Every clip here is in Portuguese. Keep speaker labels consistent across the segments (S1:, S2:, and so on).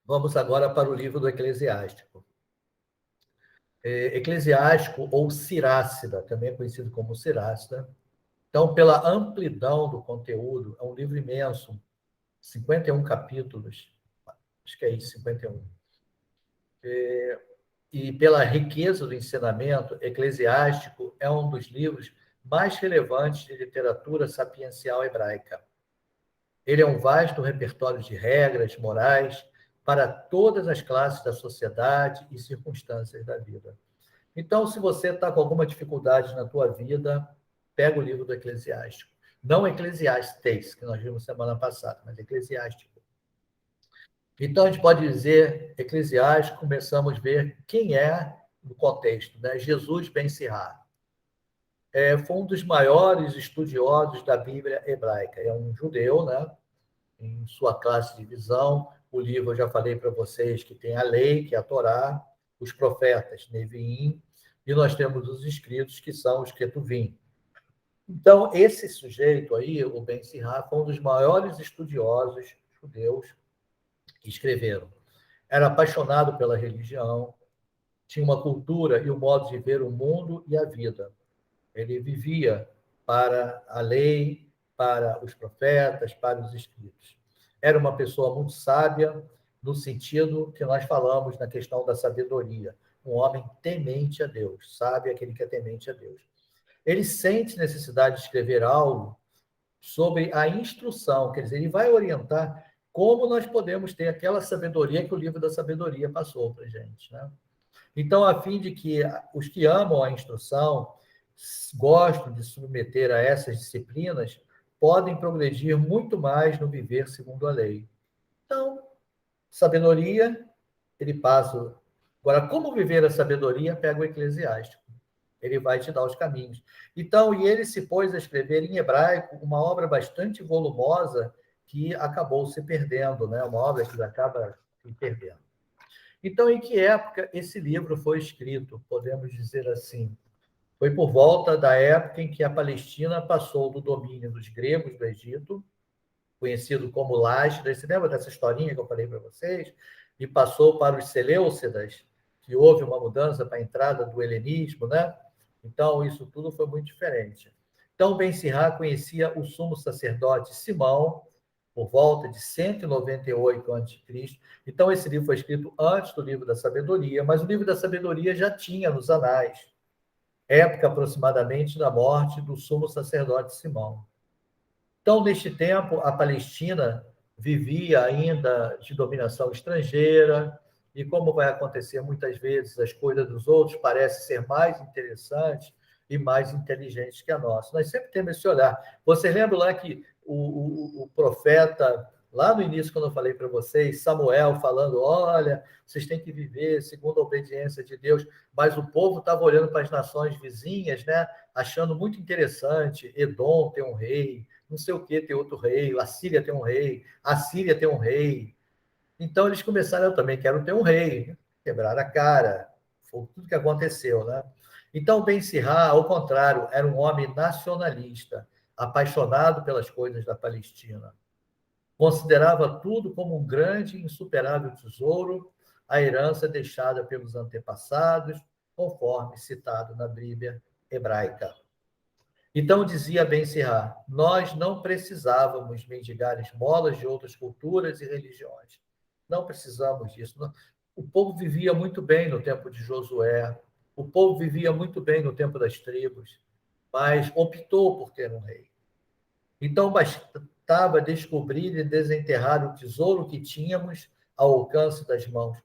S1: Vamos agora para o livro do Eclesiástico. Eclesiástico ou Sirácida, também é conhecido como Sirácida. Então, pela amplidão do conteúdo, é um livro imenso, 51 capítulos, acho que é isso, 51. E pela riqueza do ensinamento, Eclesiástico é um dos livros mais relevantes de literatura sapiencial hebraica. Ele é um vasto repertório de regras morais para todas as classes da sociedade e circunstâncias da vida. Então, se você está com alguma dificuldade na tua vida, pega o livro do Eclesiástico. Não Eclesiastes, que nós vimos semana passada, mas Eclesiástico. Então, a gente pode dizer, Eclesiástico, começamos a ver quem é no contexto, né? Jesus Ben-Sirá. Foi um dos maiores estudiosos da Bíblia hebraica. É um judeu, né? Em sua classe de visão. O livro, eu já falei para vocês, que tem a lei, que é a Torá, os profetas, Neviim, e nós temos os escritos, que são os Ketuvim. Então, esse sujeito aí, o Ben-Sirá, foi um dos maiores estudiosos judeus que escreveram. Era apaixonado pela religião, tinha uma cultura e um modo de ver o mundo e a vida. Ele vivia para a lei, para os profetas, para os escritos. Era uma pessoa muito sábia, no sentido que nós falamos na questão da sabedoria. Um homem temente a Deus, sabe aquele que é temente a Deus. Ele sente necessidade de escrever algo sobre a instrução, quer dizer, ele vai orientar como nós podemos ter aquela sabedoria que o livro da sabedoria passou para a gente, né? Então, a fim de que os que amam a instrução, gostam de submeter a essas disciplinas, podem progredir muito mais no viver segundo a lei. Então, sabedoria, ele passa. Agora, como viver a sabedoria, pega o Eclesiástico. Ele vai te dar os caminhos. Então, e ele se pôs a escrever em hebraico uma obra bastante volumosa que acabou se perdendo, né? Uma obra que acaba se perdendo. Então, em que época esse livro foi escrito? Podemos dizer assim. Foi por volta da época em que a Palestina passou do domínio dos gregos do Egito, conhecido como Lágidas. Você lembra dessa historinha que eu falei para vocês? E passou para os Seleucidas, que houve uma mudança para a entrada do helenismo, né? Então, isso tudo foi muito diferente. Então, Ben-Sirá conhecia o sumo sacerdote Simão, por volta de 198 a.C. Então, esse livro foi escrito antes do livro da sabedoria, mas o livro da sabedoria já tinha nos anais, época aproximadamente da morte do sumo sacerdote Simão. Então, neste tempo, a Palestina vivia ainda de dominação estrangeira, e como vai acontecer muitas vezes, as coisas dos outros parecem ser mais interessantes e mais inteligentes que a nossa. Nós sempre temos esse olhar. Você lembra lá que o profeta, lá no início, quando eu falei para vocês, Samuel falando, olha, vocês têm que viver segundo a obediência de Deus, mas o povo estava olhando para as nações vizinhas, né, achando muito interessante, Edom tem um rei, não sei o que tem outro rei, a Síria tem um rei, a Síria tem um rei. Então eles começaram, eu também quero ter um rei, quebraram a cara, foi tudo que aconteceu, né? Então Ben-Sirá, ao contrário, era um homem nacionalista, apaixonado pelas coisas da Palestina. Considerava tudo como um grande e insuperável tesouro, a herança deixada pelos antepassados, conforme citado na Bíblia hebraica. Então dizia Ben-Sirá, nós não precisávamos mendigar esmolas de outras culturas e religiões. Não precisamos disso. O povo vivia muito bem no tempo de Josué, o povo vivia muito bem no tempo das tribos, mas optou por ter um rei. Então bastava descobrir e desenterrar o tesouro que tínhamos ao alcance das mãos.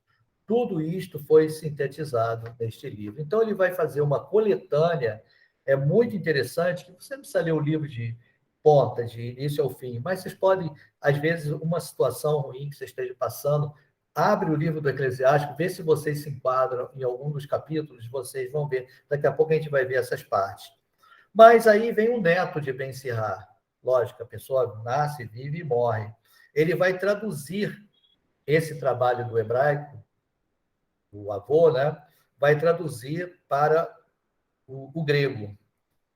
S1: Tudo isto foi sintetizado neste livro. Então ele vai fazer uma coletânea, é muito interessante, que você não precisa ler o livro de ponta, de início ao fim, mas vocês podem, às vezes, uma situação ruim que você esteja passando, abre o livro do Eclesiástico, vê se vocês se enquadram em algum dos capítulos, vocês vão ver. Daqui a pouco a gente vai ver essas partes. Mas aí vem o neto de Ben-Sirá. Lógico, a pessoa nasce, vive e morre. Ele vai traduzir esse trabalho do hebraico, o avô, né? Vai traduzir para o grego.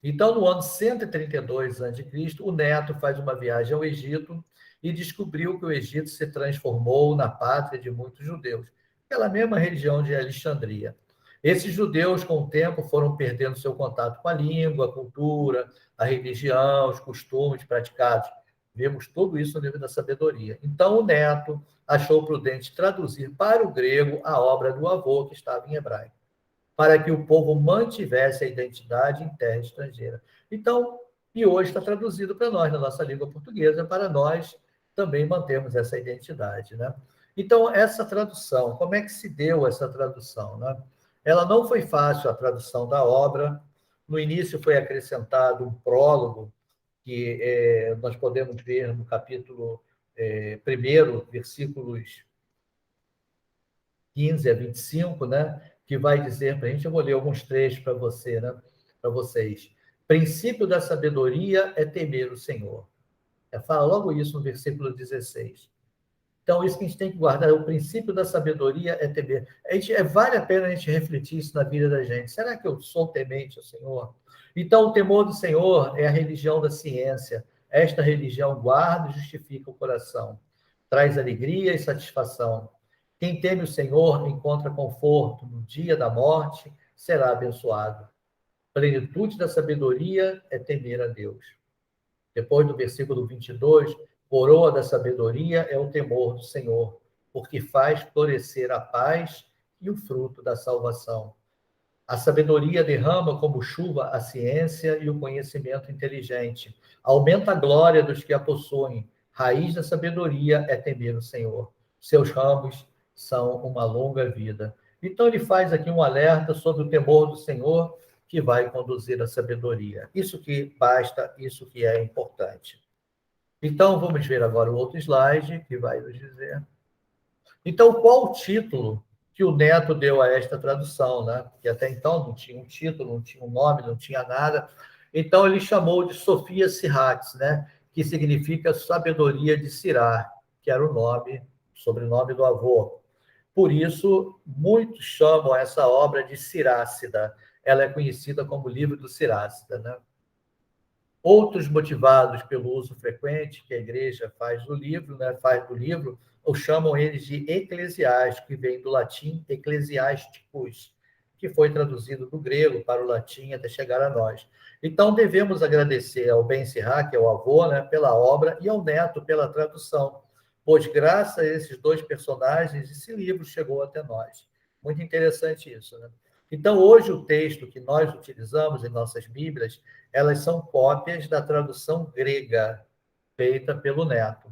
S1: Então, no ano 132 a.C., o Neto faz uma viagem ao Egito e descobriu que o Egito se transformou na pátria de muitos judeus, aquela mesma região de Alexandria. Esses judeus, com o tempo, foram perdendo seu contato com a língua, a cultura, a religião, os costumes praticados. Vemos tudo isso no livro da sabedoria. Então, o Neto achou prudente traduzir para o grego a obra do avô, que estava em hebraico, para que o povo mantivesse a identidade em terra estrangeira. Então, e hoje está traduzido para nós, na nossa língua portuguesa, para nós também mantermos essa identidade, né? Então, essa tradução, como é que se deu essa tradução, né? Ela não foi fácil, a tradução da obra. No início foi acrescentado um prólogo, que nós podemos ver no capítulo 1, versículos 15 a 25, né? Que vai dizer para a gente, eu vou ler alguns trechos para você, né? Para vocês. Princípio da sabedoria é temer o Senhor. Fala logo isso no versículo 16. Então, isso que a gente tem que guardar, o princípio da sabedoria é temer. Vale a pena a gente refletir isso na vida da gente. Será que eu sou temente ao Senhor? Então, o temor do Senhor é a religião da ciência. Esta religião guarda e justifica o coração. Traz alegria e satisfação. Quem teme o Senhor encontra conforto. No dia da morte, será abençoado. Plenitude da sabedoria é temer a Deus. Depois do versículo 22, coroa da sabedoria é o temor do Senhor, porque faz florescer a paz e o fruto da salvação. A sabedoria derrama como chuva a ciência e o conhecimento inteligente. Aumenta a glória dos que a possuem. Raiz da sabedoria é temer o Senhor. Seus ramos são uma longa vida. Então, ele faz aqui um alerta sobre o temor do Senhor, que vai conduzir a sabedoria. Isso que basta, isso que é importante. Então, vamos ver agora o outro slide, que vai nos dizer. Então, qual o título que o Neto deu a esta tradução, né? Que até então não tinha um título, não tinha um nome, não tinha nada. Então, ele chamou de Sofia Sirhatz, né? Que significa sabedoria de Sirá, que era o nome, sobrenome do avô. Por isso, muitos chamam essa obra de Sirácida. Ela é conhecida como livro do Sirácida, né? Outros, motivados pelo uso frequente que a igreja faz do livro, né, ou chamam eles de eclesiástico, que vem do latim ecclesiasticus, que foi traduzido do grego para o latim até chegar a nós. Então, devemos agradecer ao Ben Sirá, que é o avô, né, pela obra, e ao neto pela tradução, pois graças a esses dois personagens, esse livro chegou até nós. Muito interessante isso, né? Então, hoje, o texto que nós utilizamos em nossas Bíblias, elas são cópias da tradução grega, feita pelo Neto.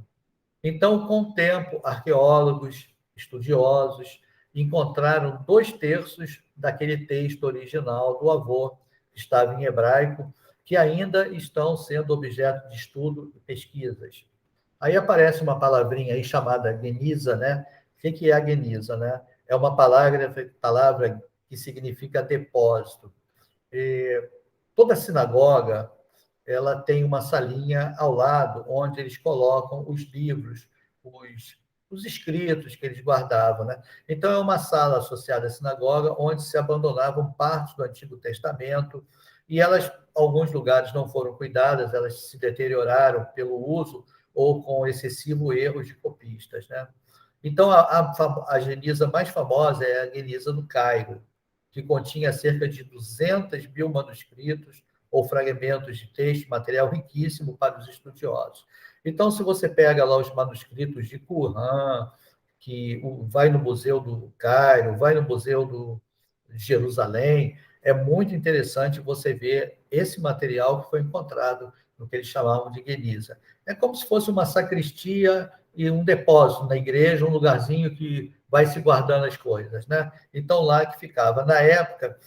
S1: Então, com o tempo, arqueólogos, estudiosos, encontraram 2/3 daquele texto original do avô, que estava em hebraico, que ainda estão sendo objeto de estudo e pesquisas. Aí aparece uma palavrinha aí chamada geniza, né? O que é a geniza, né? É uma palavra que significa depósito. E toda sinagoga, ela tem uma salinha ao lado, onde eles colocam os livros, os escritos que eles guardavam, né? Então, é uma sala associada à sinagoga, onde se abandonavam partes do Antigo Testamento, e elas, alguns lugares não foram cuidadas, elas se deterioraram pelo uso ou com excessivo erro de copistas, né? Então, a Geniza mais famosa é a Geniza do Cairo, que continha cerca de 200 mil manuscritos ou fragmentos de texto, material riquíssimo para os estudiosos. Então, se você pega lá os manuscritos de Qumran, que vai no Museu do Cairo, vai no Museu de Jerusalém, é muito interessante você ver esse material que foi encontrado no que eles chamavam de Geniza. É como se fosse uma sacristia e um depósito na igreja, um lugarzinho que vai se guardando as coisas, né? Então, lá que ficava. Na época,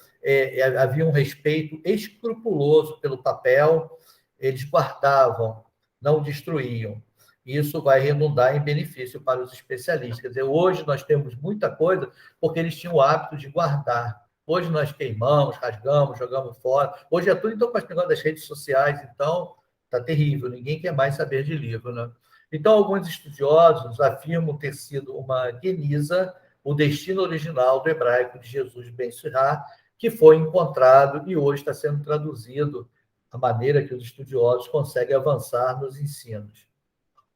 S1: havia um respeito escrupuloso pelo papel, eles guardavam, não destruíam. Isso vai redundar em benefício para os especialistas. Quer dizer, hoje nós temos muita coisa porque eles tinham o hábito de guardar. Hoje nós queimamos, rasgamos, jogamos fora. Hoje é tudo, então, com as negócios das redes sociais, então, está terrível. Ninguém quer mais saber de livro, né? Então, alguns estudiosos afirmam ter sido uma geniza, o destino original do hebraico de Jesus Ben Sirá, que foi encontrado e hoje está sendo traduzido a maneira que os estudiosos conseguem avançar nos ensinos.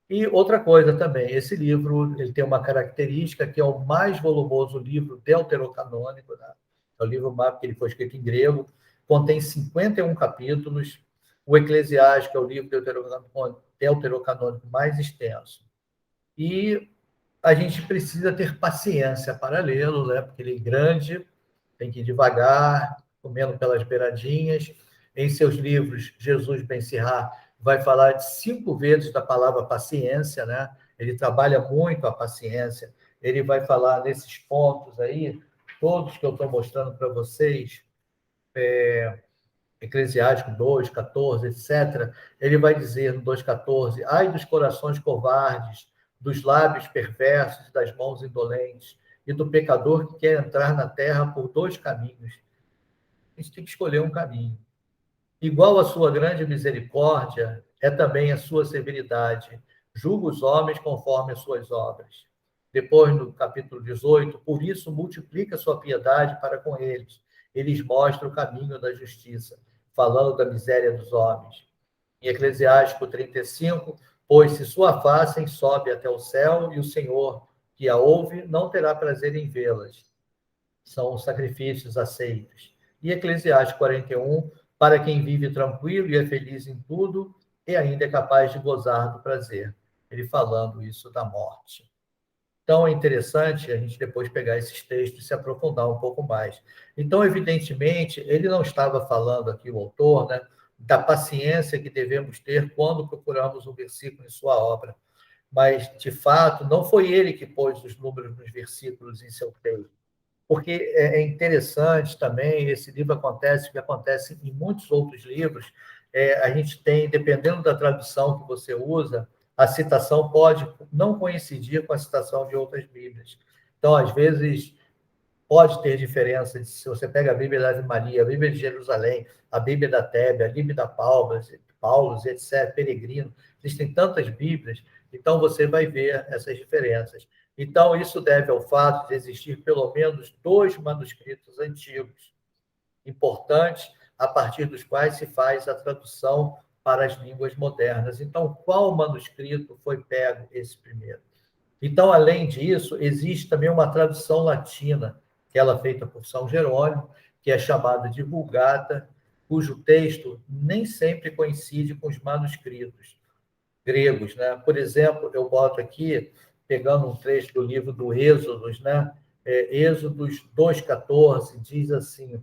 S1: E outra coisa também, esse livro ele tem uma característica que é o mais volumoso livro deuterocanônico, né? É o livro mais, porque ele foi escrito em grego, contém 51 capítulos. O Eclesiástico é o livro deuterocanônico mais extenso. E a gente precisa ter paciência para lê-lo, né? Porque ele é grande, tem que ir devagar, comendo pelas beiradinhas. Em seus livros, Jesus Ben-Sirá vai falar de 5 vezes da palavra paciência, né? Ele trabalha muito a paciência. Ele vai falar nesses pontos aí, todos que eu estou mostrando para vocês, Eclesiástico 2, 14, etc., ele vai dizer no 2,14: ai dos corações covardes, dos lábios perversos, das mãos indolentes, e do pecador que quer entrar na terra por 2 caminhos. A gente tem que escolher um caminho. Igual a sua grande misericórdia, é também a sua severidade. Julga os homens conforme as suas obras. Depois, no capítulo 18, por isso multiplica sua piedade para com eles. Eles mostram o caminho da justiça, falando da miséria dos homens. Em Eclesiástico 35, pois se sua face sobe até o céu, e o Senhor, que a ouve, não terá prazer em vê-las. São os sacrifícios aceitos. E Eclesiastes 41, para quem vive tranquilo e é feliz em tudo, e ainda é capaz de gozar do prazer. Ele falando isso da morte. Então, é interessante a gente depois pegar esses textos e se aprofundar um pouco mais. Então, evidentemente, ele não estava falando aqui, o autor, né, da paciência que devemos ter quando procuramos um versículo em sua obra. Mas, de fato, não foi ele que pôs os números nos versículos em seu texto. Porque é interessante também, esse livro acontece, o que acontece em muitos outros livros, a gente tem, dependendo da tradução que você usa, a citação pode não coincidir com a citação de outras Bíblias. Então, às vezes, pode ter diferença se você pega a Bíblia da Ave Maria, a Bíblia de Jerusalém, a Bíblia da Tebe, a Bíblia da Paulo, etc., Peregrino, existem tantas Bíblias, então você vai ver essas diferenças. Então, isso deve ao fato de existir pelo menos 2 manuscritos antigos, importantes, a partir dos quais se faz a tradução para as línguas modernas. Então, qual manuscrito foi pego esse primeiro? Então, além disso, existe também uma tradução latina, que ela é feita por São Jerônimo, que é chamada de Vulgata, cujo texto nem sempre coincide com os manuscritos gregos, né? Por exemplo, eu boto aqui, pegando um trecho do livro do Êxodos, né? Êxodos 2,14, diz assim: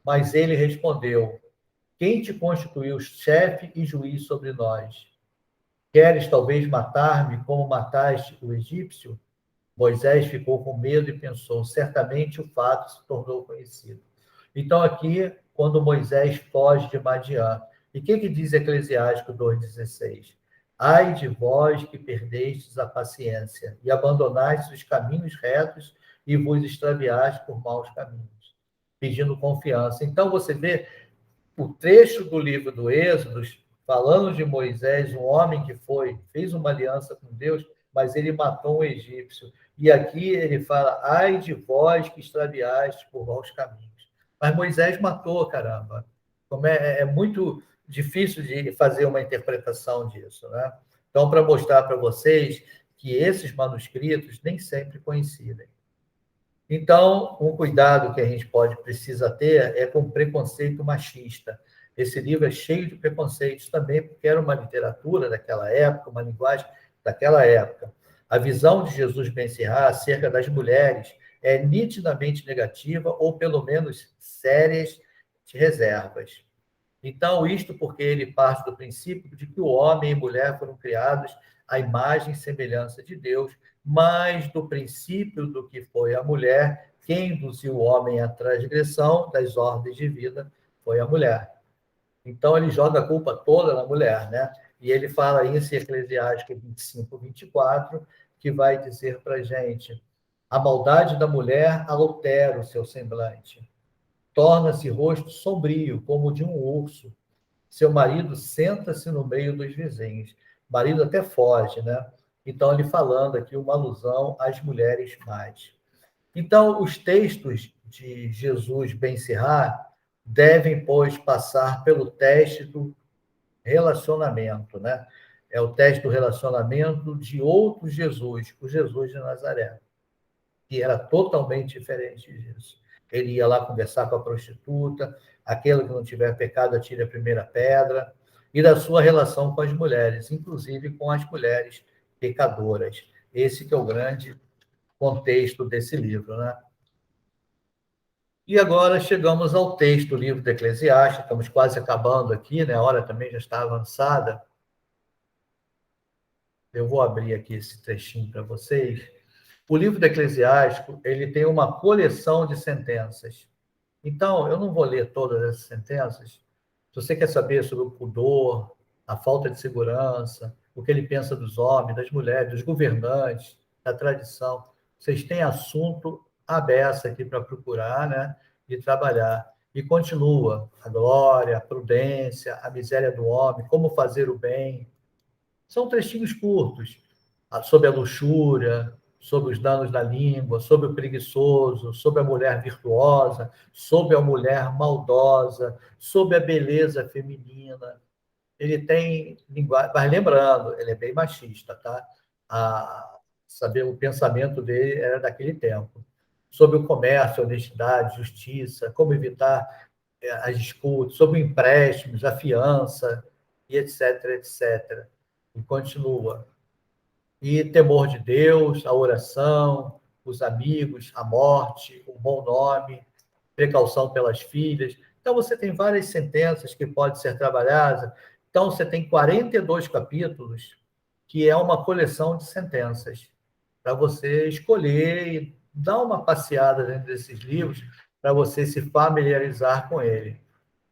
S1: mas ele respondeu: quem te constituiu chefe e juiz sobre nós? Queres talvez matar-me como mataste o egípcio? Moisés ficou com medo e pensou: certamente o fato se tornou conhecido. Então, aqui, quando Moisés foge de Madiã, e o que diz Eclesiástico 2,16? Ai de vós que perdestes a paciência e abandonastes os caminhos retos e vos extraviaste por maus caminhos, pedindo confiança. Então, você vê o trecho do livro do Êxodo, falando de Moisés, um homem que fez uma aliança com Deus, mas ele matou um egípcio. E aqui ele fala: ai de vós que extraviaste por maus caminhos. Mas Moisés matou, caramba. Como é muito difícil de fazer uma interpretação disso, né? Então, para mostrar para vocês que esses manuscritos nem sempre coincidem. Então, um cuidado que a gente precisa ter é com o preconceito machista. Esse livro é cheio de preconceitos também, porque era uma literatura daquela época, uma linguagem daquela época. A visão de Jesus Ben-Sirá acerca das mulheres é nitidamente negativa, ou pelo menos sérias de reservas. Então, isto porque ele parte do princípio de que o homem e mulher foram criados à imagem e semelhança de Deus, mas do princípio do que foi a mulher, quem induziu o homem à transgressão das ordens de vida foi a mulher. Então, ele joga a culpa toda na mulher, né? E ele fala isso em Eclesiástico 25, 24, que vai dizer para a gente: a maldade da mulher altera o seu semblante, torna-se rosto sombrio, como o de um urso. Seu marido senta-se no meio dos vizinhos. O marido até foge, né? Então, ele falando aqui uma alusão às mulheres más. Então, os textos de Jesus Ben-Sirá, devem, pois, passar pelo teste do relacionamento, né? É o teste do relacionamento de outro Jesus, o Jesus de Nazaré, que era totalmente diferente disso. Ele ia lá conversar com a prostituta, aquele que não tiver pecado atire a primeira pedra, e da sua relação com as mulheres, inclusive com as mulheres pecadoras. Esse que é o grande contexto desse livro, né? E agora chegamos ao texto do livro do Eclesiastes, estamos quase acabando aqui, né? A hora também já está avançada. Eu vou abrir aqui esse trechinho para vocês. O livro do Eclesiástico, ele tem uma coleção de sentenças. Então, eu não vou ler todas essas sentenças. Se você quer saber sobre o pudor, a falta de segurança, o que ele pensa dos homens, das mulheres, dos governantes, da tradição, vocês têm assunto aberto aqui para procurar, né? E trabalhar. E continua a glória, a prudência, a miséria do homem, como fazer o bem. São trechinhos curtos sobre a luxúria, sobre os danos da língua, sobre o preguiçoso, sobre a mulher virtuosa, sobre a mulher maldosa, sobre a beleza feminina. Ele tem linguagem, mas lembrando, ele é bem machista, tá? Saber o pensamento dele era daquele tempo. Sobre o comércio, a honestidade, justiça, como evitar as disputas, sobre empréstimos, a fiança, e etc, etc. E continua. E temor de Deus, a oração, os amigos, a morte, um bom nome, precaução pelas filhas. Então, você tem várias sentenças que podem ser trabalhadas. Então, você tem 42 capítulos, que é uma coleção de sentenças, para você escolher e dar uma passeada dentro desses livros, para você se familiarizar com ele.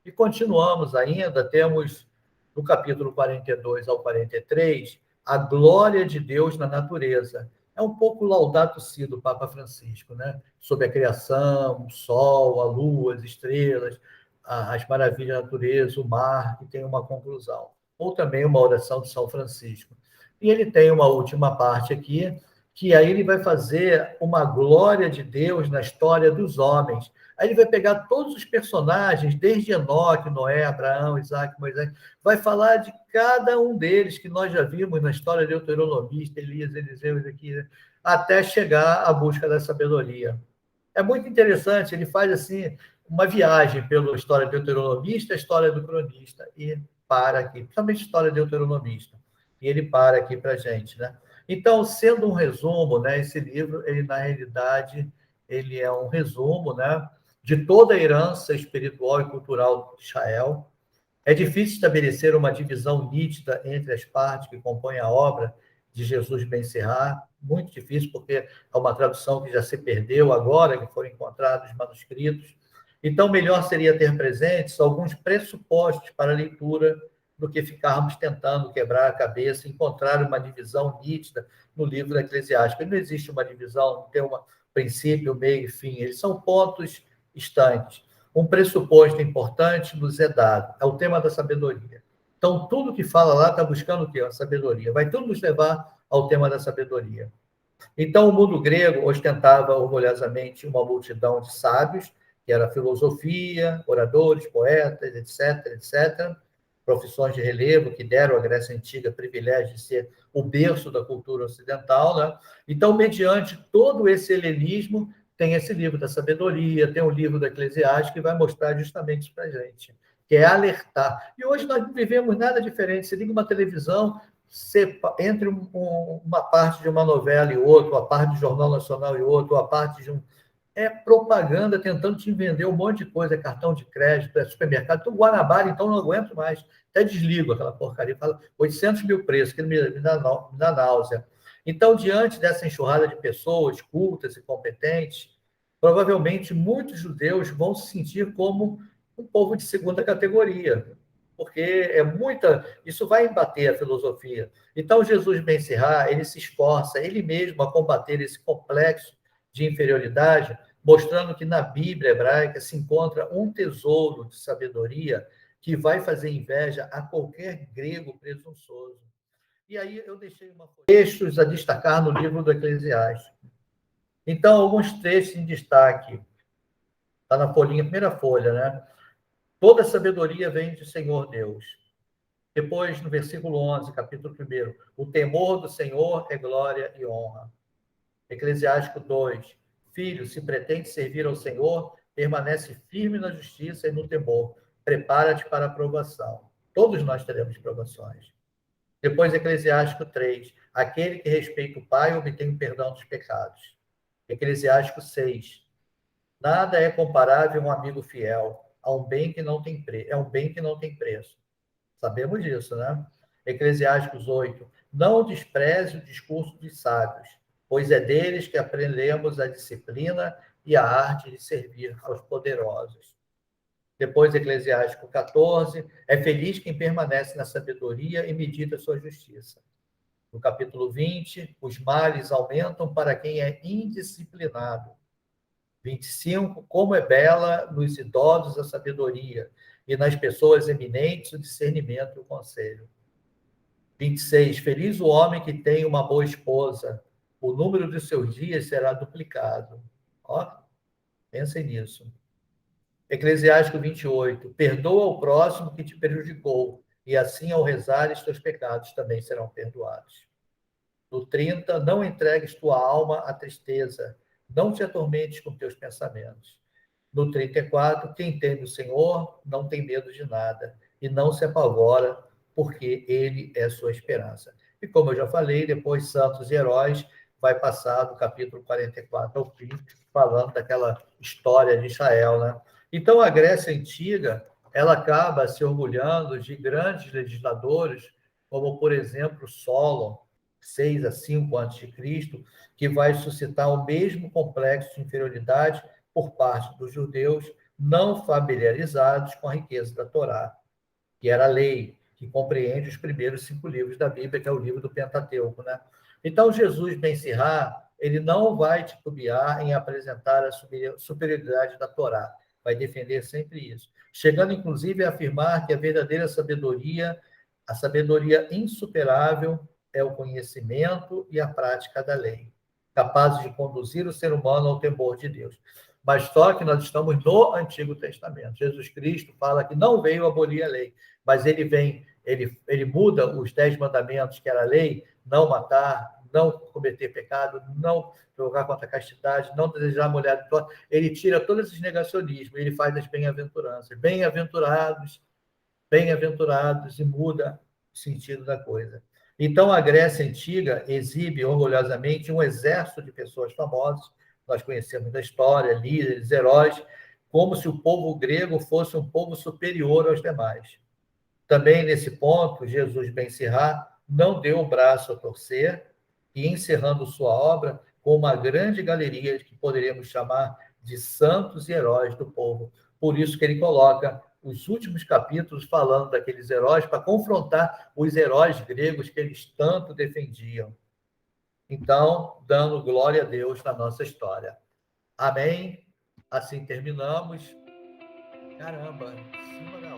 S1: E continuamos ainda, temos no capítulo 42 ao 43, a glória de Deus na natureza. É um pouco Laudato Si do Papa Francisco, né? Sobre a criação, o sol, a lua, as estrelas, as maravilhas da natureza, o mar, que tem uma conclusão. Ou também uma oração de São Francisco. E ele tem uma última parte aqui, que aí ele vai fazer uma glória de Deus na história dos homens. Aí ele vai pegar todos os personagens, desde Enoque, Noé, Abraão, Isaac, Moisés, vai falar de cada um deles que nós já vimos na história deuteronomista, Elias, Eliseu, Ezequiel, até chegar à busca da sabedoria. É muito interessante, ele faz assim uma viagem pela história deuteronomista, a história do cronista, e para aqui, principalmente a história deuteronomista, e ele para aqui para a gente, né? Então, sendo um resumo, né, esse livro, ele na realidade, ele é um resumo, né, de toda a herança espiritual e cultural de Israel. É difícil estabelecer uma divisão nítida entre as partes que compõem a obra de Jesus Ben-Sira, muito difícil, porque é uma tradução que já se perdeu agora, que foram encontrados manuscritos. Então, melhor seria ter presentes alguns pressupostos para a leitura do que ficarmos tentando quebrar a cabeça, encontrar uma divisão nítida no livro eclesiástico. Não existe uma divisão, não tem um princípio, meio e fim, eles são pontos estanques. Um pressuposto importante nos é dado, é o tema da sabedoria. Então, tudo que fala lá está buscando o quê? A sabedoria. Vai tudo nos levar ao tema da sabedoria. Então, o mundo grego ostentava orgulhosamente uma multidão de sábios, que era filosofia, oradores, poetas, etc., etc., profissões de relevo que deram à Grécia Antiga privilégio de ser o berço da cultura ocidental, né? Então, mediante todo esse helenismo, tem esse livro da sabedoria, tem o livro do Eclesiastes, que vai mostrar justamente isso para a gente, que é alertar. E hoje nós não vivemos nada diferente. Você liga uma televisão, entre uma parte de uma novela e outra, a parte do Jornal Nacional e outra, a parte de um... É propaganda tentando te vender um monte de coisa, é cartão de crédito, é supermercado. Então, Guanabara, então, não aguento mais. Até desligo aquela porcaria. Fala 800 mil preços, que me dá náusea. Então, diante dessa enxurrada de pessoas cultas e competentes, provavelmente muitos judeus vão se sentir como um povo de segunda categoria, porque é muita... Isso vai embater a filosofia. Então, Jesus Ben-Sira, ele se esforça, ele mesmo, a combater esse complexo de inferioridade, mostrando que na Bíblia hebraica se encontra um tesouro de sabedoria que vai fazer inveja a qualquer grego presunçoso. E aí eu deixei textos a destacar no livro do Eclesiastes. Então, alguns textos em destaque. Está na folhinha, primeira folha, né? Toda sabedoria vem do Senhor Deus. Depois, no versículo 11, capítulo 1, o temor do Senhor é glória e honra. Eclesiástico 2, filho, se pretende servir ao Senhor, permanece firme na justiça e no temor. Prepara-te para a provação. Todos nós teremos provações. Depois, Eclesiástico 3, aquele que respeita o pai obtém o perdão dos pecados. Eclesiástico 6, nada é comparável a um amigo fiel, a um bem que não tem é um bem que não tem preço. Sabemos disso, né? Eclesiásticos 8, não despreze o discurso dos sábios, pois é deles que aprendemos a disciplina e a arte de servir aos poderosos. Depois, Eclesiástico 14, é feliz quem permanece na sabedoria e medita sua justiça. No capítulo 20, os males aumentam para quem é indisciplinado. 25, como é bela nos idosos a sabedoria, e nas pessoas eminentes o discernimento e o conselho. 26, feliz o homem que tem uma boa esposa, o número de seus dias será duplicado. Ó, pensem nisso. Eclesiástico 28, perdoa o próximo que te prejudicou, e assim ao rezares teus pecados também serão perdoados. No 30, não entregues tua alma à tristeza, não te atormentes com teus pensamentos. No 34, quem teme o Senhor não tem medo de nada e não se apavora, porque ele é sua esperança. E como eu já falei, depois Santos e Heróis vai passar do capítulo 44 ao fim, falando daquela história de Israel, né? Então, a Grécia Antiga, ela acaba se orgulhando de grandes legisladores, como, por exemplo, Solon, 6 a 5 a.C., que vai suscitar o mesmo complexo de inferioridade por parte dos judeus não familiarizados com a riqueza da Torá, que era a lei, que compreende os primeiros 5 livros da Bíblia, que é o livro do Pentateuco, né? Então, Jesus Ben Sirá, ele não vai titubear em apresentar a superioridade da Torá, vai defender sempre isso, chegando inclusive a afirmar que a verdadeira sabedoria, a sabedoria insuperável, é o conhecimento e a prática da lei, capazes de conduzir o ser humano ao temor de Deus. Mas só que nós estamos no Antigo Testamento. Jesus Cristo fala que não veio abolir a lei, mas ele muda os 10 mandamentos, que era a lei, não matar, não cometer pecado, não jogar contra a castidade, não desejar a mulher do próximo. Ele tira todos esses negacionismos, ele faz as bem-aventuranças. Bem-aventurados, bem-aventurados, e muda o sentido da coisa. Então, a Grécia Antiga exibe orgulhosamente um exército de pessoas famosas, nós conhecemos da história, líderes, heróis, como se o povo grego fosse um povo superior aos demais. Também, nesse ponto, Jesus Ben Sirá não deu o braço a torcer e, encerrando sua obra com uma grande galeria que poderíamos chamar de santos e heróis do povo. Por isso que ele coloca os últimos capítulos falando daqueles heróis para confrontar os heróis gregos que eles tanto defendiam. Então, dando glória a Deus na nossa história. Amém? Assim terminamos. Caramba, em cima da